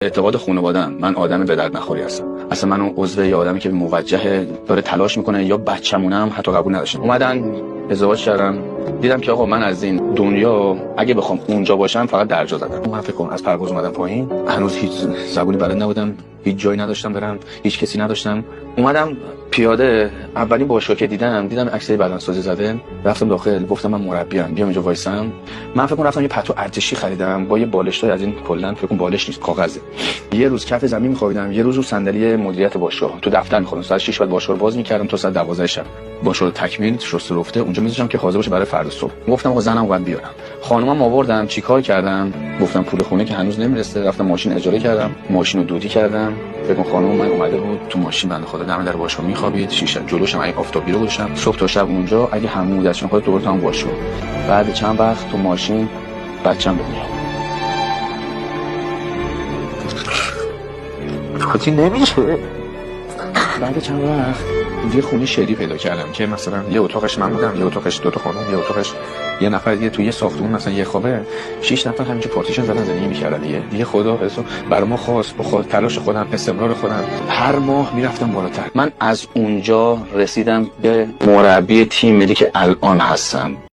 اعتقاد خانواده‌ام من آدم به درد نخوری هستم. اصلا من اون عضو یا آدمی که موجه داره تلاش میکنه یا بچه‌مونم حتی قبول نداشتم. اومدن ازدواج کردم، دیدم که آقا من از این دنیا اگه بخوام اونجا باشم فقط درجا زدم. من فکر کنم از پرواز اومدم پایین، هنوز هیچ زبونی بلد نبودم، هیچ جایی نداشتم برم، هیچ کسی نداشتم. اومدم پیاده، اولین باشگاه که دیدم عکسای بدنسازی زده، رفتم داخل، گفتم من مربیام، بیام اینجا وایسم. من فکر کنم رفتم یه پتو ارتشی خریدم با یه بالشتای از این، کلا فکر کنم بالش نیست، کاغذه. یه روز کف زمین می‌خوابیدم، یه روز رو صندلی مدیریت باشگاه تو دفتر می‌خوام. ساعت 6 بعد باشگاه رو باز می‌کردم تا ساعت 12 شب. باشگاه رو تکمیل شسته رفته اونجا می‌ذاشتم که حاضر باشه برای فردا صبح. گفتم آقا زنم باید بیارم. خانومم آوردم، چیکار کردم؟ گفتم پول خونه که هنوز نمیرسه، رفتم ماشین اجاره کردم، ماشین رو دودی کردم. فکر کنم خانوم من اومده بود تو ماشین، بنده خدا دم در باشگاه می‌خوابید، شیشه جلوشم اگه آفتابی رو گذاشتم، صبح تا شب اونجا اگه همون دستشون خود دور تا باشگاه. بعد چند وقت تو ماشین بچه‌م به دنیا خودی نمیشه. بعد چند وقت یه خونه شدی پیدا کردم که مثلا یه اتاقش من بودم، یه اتاقش دو تا خانم، یه اتاقش یه نفر دیگه، توی یه ساختمون مثلا یه خوابه 6 نفر همینجا پارتیشن زدن زندگی می‌کردن دیگه خدا برای ما خواست، با تلاش خودم، استمرار خودم هر ماه میرفتم بالاتر. من از اونجا رسیدم به مربی تیم ملی که الان هستم.